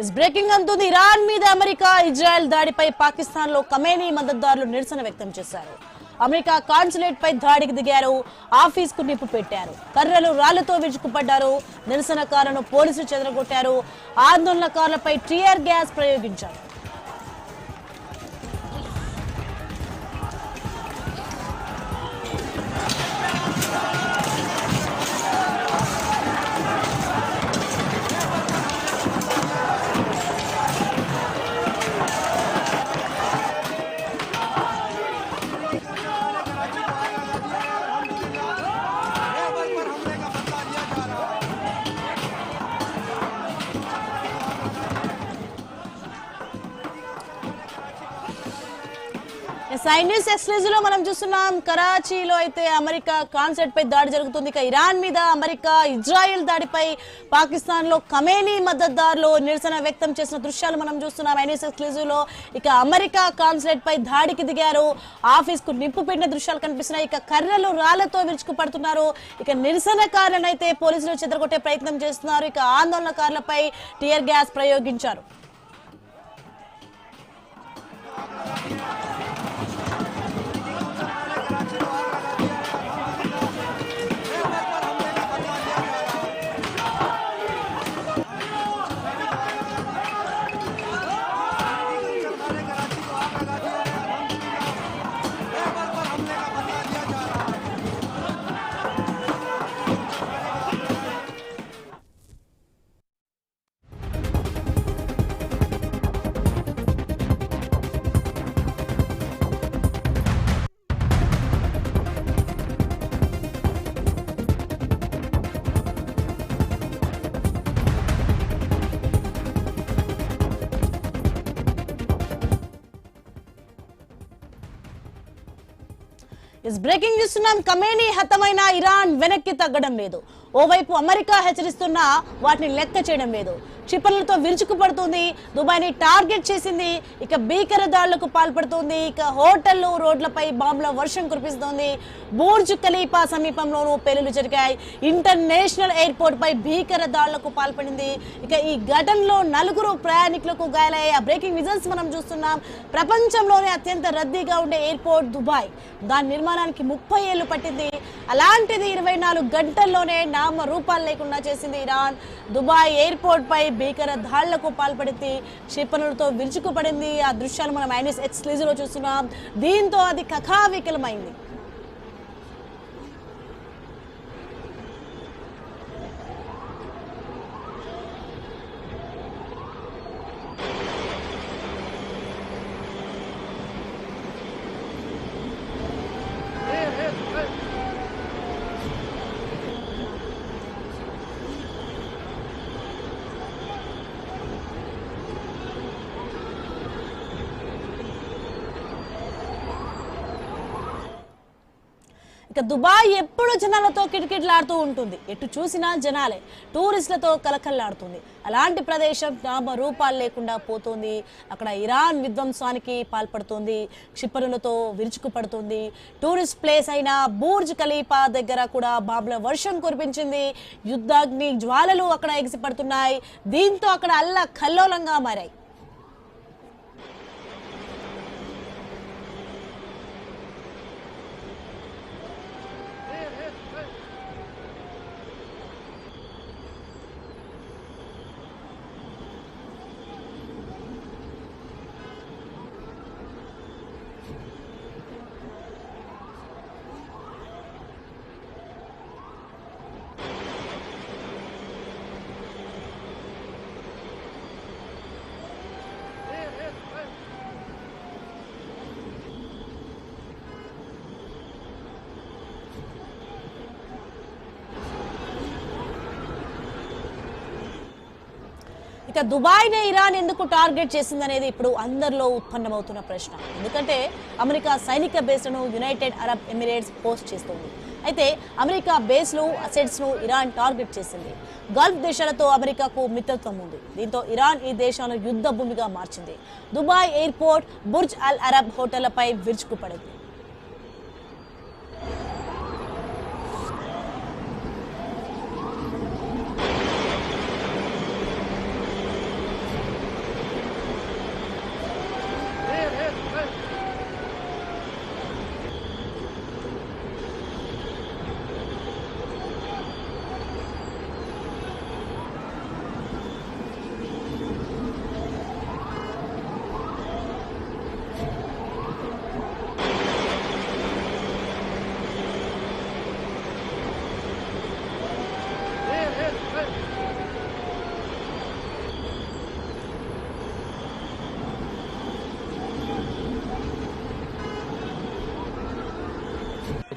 Is breaking అంటుంది. Iran మీద America Israel దాడిపై Pakistan లో ఖమేనీ మద్దతుదారులు నిరసన వ్యక్తం చేశారు. అమెరికా కాన్సులేట్ పై దాడికి దిగారు. ఆఫీస్ కు నిప్పు పెట్టారు. కర్రలు రాళ్లతో విరుచుకుపడ్డారు. నిరసనకారులను పోలీసులు చెదరగొట్టారు. ఆందోళనకారులపై టియర్ గ్యాస్ ప్రయోగించారు. న్యూస్ ఎక్స్క్లూజివ్ లో మనం చూస్తున్నాం. కరాచీలో అయితే అమెరికా కాన్సర్ట్ పై దాడి జరుగుతుంది. ఇక ఇరాన్ మీద అమెరికా ఇజ్రాయెల్ దాడిపై పాకిస్తాన్ లో ఖమేనీ మద్దతుదారులు నిరసన వ్యక్తం చేసిన దృశ్యాలు మనం చూస్తున్నాం న్యూస్ ఎక్స్క్లూజివ్ లో. ఇక అమెరికా కాన్సులేట్ పై దాడికి దిగారు. ఆఫీస్ కు నిప్పు పెట్టిన దృశ్యాలు కనిపిస్తున్నాయి. ఇక కర్రలు రాళ్లతో విరుచుకుపడుతున్నారు. ఇక నిరసనకారులను అయితే పోలీసులు చెదరగొట్టే ప్రయత్నం చేస్తున్నారు. ఇక ఆందోళనకారులపై టియర్ గ్యాస్ ప్రయోగించారు. ఇస్ బ్రేకింగ్ చూస్తున్నాం. ఖమేనీ హతమైన ఇరాన్ వెనక్కి తగ్గడం లేదు. ఓవైపు అమెరికా హెచ్చరిస్తున్నా వాటిని లెక్క చేయడం లేదు. క్షిపణులతో విరుచుకుపడుతుంది. దుబాయ్ని టార్గెట్ చేసింది. ఇక భీకర దాడులకు పాల్పడుతుంది. ఇక హోటళ్లు రోడ్లపై బాంబుల వర్షం కురిపిస్తోంది. బుర్జ్ ఖలీఫా సమీపంలోనూ పేలుళ్లు జరిగాయి. ఇంటర్నేషనల్ ఎయిర్పోర్ట్ పై భీకర దాడులకు పాల్పడింది. ఇక ఈ ఘటనలో 4 ప్రయాణికులకు గాయాలయ్యాయి. బ్రేకింగ్ విజువల్స్ మనం చూస్తున్నాం. ప్రపంచంలోనే అత్యంత రద్దీగా ఉండే ఎయిర్పోర్ట్ దుబాయ్. దాని నిర్మాణానికి 30 ఏళ్లు పట్టింది. అలాంటిది 24 గంటల్లోనే నామ రూపాలు లేకుండా చేసింది ఇరాన్. దుబాయ్ ఎయిర్పోర్ట్ పై భీకర దాడులకు పాల్పడింది. క్షిపణులతో విరుచుకుపడింది. ఆ దృశ్యాలు మనం న్యూస్ ఎక్స్క్లూజివ్ లో చూస్తున్నాం. దీంతో అది కకావికలమైంది. ఇక దుబాయ్ ఎప్పుడు జనాలతో కిటకిటలాడుతూ ఉంటుంది. ఎటు చూసినా జనాలే. టూరిస్టులతో కలకల్లాడుతుంది. అలాంటి ప్రదేశం నామ రూపాలు లేకుండా పోతుంది. అక్కడ ఇరాన్ విధ్వంసానికి పాల్పడుతుంది. క్షిపణులతో విరుచుకుపడుతుంది. టూరిస్ట్ ప్లేస్ అయిన బుర్జ్ ఖలీఫా దగ్గర కూడా బాంబుల వర్షం కురిపించింది. యుద్ధాగ్ని జ్వాలలు అక్కడ ఎగిసిపడుతున్నాయి. దీంతో అక్కడ అల్లకల్లోలంగా మారాయి. ఇక దుబాయ్నే ఇరాన్ ఎందుకు టార్గెట్ చేసిందనేది ఇప్పుడు అందరిలో ఉత్పన్నమవుతున్న ప్రశ్న. ఎందుకంటే అమెరికా సైనిక బేస్లను యునైటెడ్ అరబ్ ఎమిరేట్స్ పోస్ట్ చేస్తుంది. అయితే అమెరికా బేస్లు అసెట్స్ను ఇరాన్ టార్గెట్ చేసింది. గల్ఫ్ దేశాలతో అమెరికాకు మిత్రత్వం ఉంది. దీంతో ఇరాన్ ఈ దేశాలను యుద్ధ భూమిగా మార్చింది. Dubai airport, Burj Al Arab హోటళ్లపై విరుచుకుపడింది.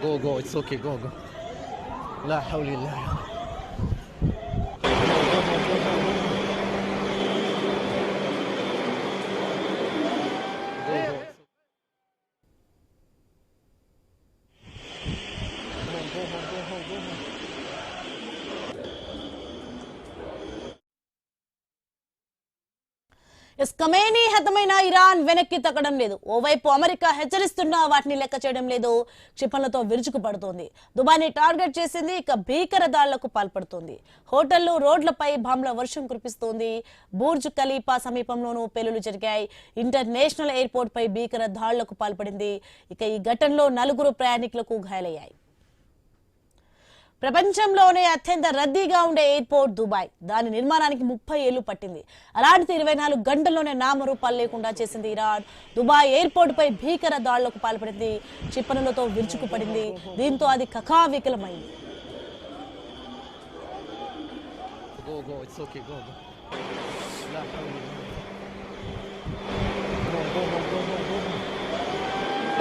Go, it's okay, go. La hawla illa billah. Khamenei హతమైన ఇరాన్ వెనక్కి తగ్గడం లేదు. ఓవైపు అమెరికా హెచ్చరిస్తున్నా వాటిని లెక్క చేయడం లేదు. క్షిపణులతో విరుచుకుపడుతోంది. దుబాయ్ని టార్గెట్ చేసింది. ఇక భీకర దాడులకు పాల్పడుతోంది. హోటళ్లు, రోడ్లపై బాంబుల వర్షం కురిపిస్తోంది. బుర్జ్ ఖలీఫా సమీపంలోనూ పేలుళ్లు జరిగాయి. ఇంటర్నేషనల్ ఎయిర్పోర్ట్ పై భీకర దాడులకు పాల్పడింది. ఇక ఈ ఘటనలో 4 ప్రయాణికులకు గాయాలయ్యాయి. ప్రపంచంలోనే అత్యంత రద్దీగా ఉండే ఎయిర్పోర్ట్ దుబాయ్. దాని నిర్మాణానికి 30 ఏళ్లు పట్టింది. అలాంటిది 24 గంటల్లోనే నామరూపాలు లేకుండా చేసింది ఇరాన్. దుబాయ్ ఎయిర్పోర్ట్ పై భీకర దాడులకు పాల్పడింది. క్షిపణులతో విరుచుకుపడింది. దీంతో అది కకావికలమైంది.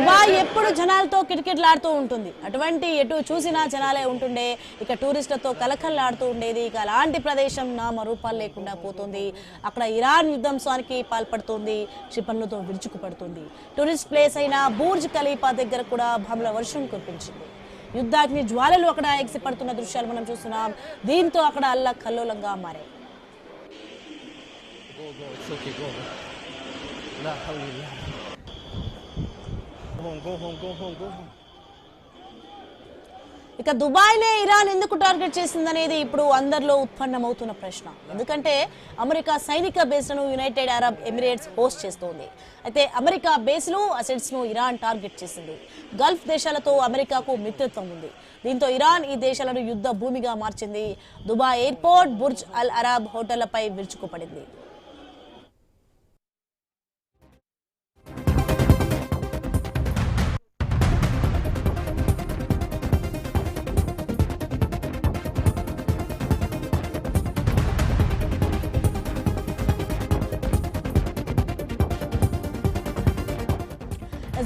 దుబాయ్ ఎప్పుడు జనాలతో కిటకిటలాడుతూ ఉంటుంది. అటువంటి ఎటు చూసినా జనాలే ఉంటుండే. ఇక టూరిస్టులతో కలకల్లాడుతూ ఉండేది. ఇక అలాంటి ప్రదేశం నామరూపాలు లేకుండా పోతుంది. అక్కడ ఇరాన్ విధ్వంసానికి పాల్పడుతుంది. క్షిపణులతో విరుచుకుపడుతుంది. టూరిస్ట్ ప్లేస్ అయిన బుర్జ్ ఖలీఫా దగ్గర కూడా బాంబుల వర్షం కురిపించింది. యుద్ధాగ్ని జ్వాలలు అక్కడ ఎగిసిపడుతున్న దృశ్యాలు మనం చూస్తున్నాం. దీంతో అక్కడ అల్లకల్లోలంగా మారాయి. ఇక దుబాయ్నే ఇరాన్ ఎందుకు టార్గెట్ చేసిందనేది ఇప్పుడు అందరిలో ఉత్పన్నమవుతున్న ప్రశ్న. ఎందుకంటే అమెరికా సైనిక బేస్లను యునైటెడ్ అరబ్ ఎమిరేట్స్ హోస్ట్ చేస్తోంది. అయితే అమెరికా బేస్లు, అసెట్స్ ను ఇరాన్ టార్గెట్ చేసింది. గల్ఫ్ దేశాలతో అమెరికాకు మిత్రత్వం ఉంది. దీంతో ఇరాన్ ఈ దేశాలను యుద్ధ భూమిగా మార్చింది. Dubai airport, Burj Al Arab హోటళ్లపై విరుచుకుపడింది.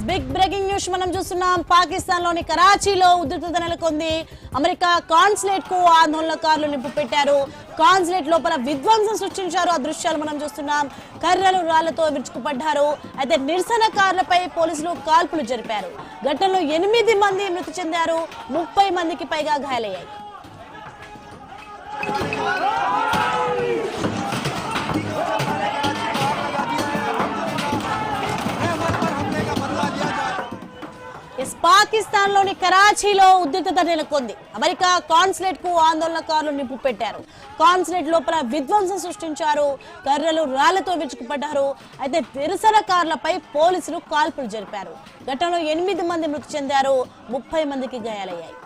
బిగ్ బ్రేకింగ్ న్యూస్ మనం చూస్తున్నాం. పాకిస్తాన్ లోని కరాచీలో ఉద్రిక్తత నెలకొంది. అమెరికా కాన్సులేట్ కు ఆందోళనకారులు నిప్పు పెట్టారు. కాన్సులేట్ లోపల విధ్వంసం సృష్టించారు. ఆ దృశ్యాలు మనం చూస్తున్నాం. కర్రలు, రాళ్లతో విరుచుకుపడ్డారు. అయితే నిరసనకారులపై పోలీసులు కాల్పులు జరిపారు. ఘటనలో 8 మంది మృతి చెందారు. 30 మందికి పైగా గాయాలయ్యాయి. పాకిస్తాన్ లోని కరాచీలో ఉద్రిక్తత నెలకొంది. అమెరికా కాన్సులేట్ కు ఆందోళనకారులు నిప్పు పెట్టారు. కాన్సులేట్ లోపల విధ్వంసం సృష్టించారు. కర్రలు, రాళ్లతో విరుచుకుపడ్డారు. అయితే నిరసనకారులపై పోలీసులు కాల్పులు జరిపారు. ఘటనలో 8 మంది మృతి చెందారు. 30 మందికి గాయాలయ్యాయి.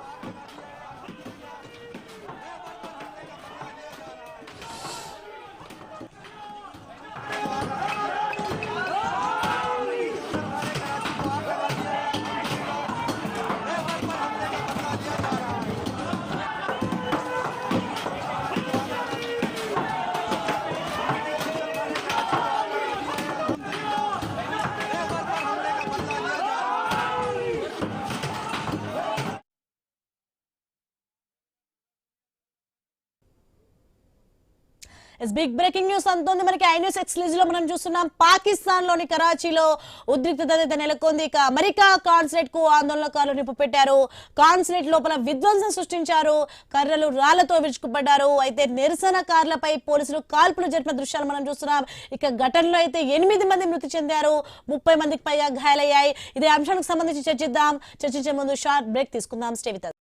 బిగ్ బ్రేకింగ్ న్యూస్ అంతోంది మనకి. ఐ న్యూస్ ఎక్స్క్లూజివ్ లో మనం చూస్తున్నాం. పాకిస్తాన్ లోని కరాచీలో ఉద్రిక్తత నెలకొంది. ఇక అమెరికా కాన్సులేట్ కు ఆందోళనకారులు నిప్పు పెట్టారు. కాన్సులేట్ లోపల విధ్వంసం సృష్టించారు. కర్రలు, రాళ్లతో విరుచుకుపడ్డారు. అయితే నిరసనకారులపై పోలీసులు కాల్పులు జరిపిన దృశ్యాలు మనం చూస్తున్నాం. ఇక ఘటనలో అయితే 8 మంది మృతి చెందారు. 30 మందికి పైగా గాయాలయ్యాయి. ఇదే అంశానికి సంబంధించి చర్చిద్దాం. చర్చించే ముందు షార్ట్ బ్రేక్ తీసుకుందాం. Stay with us.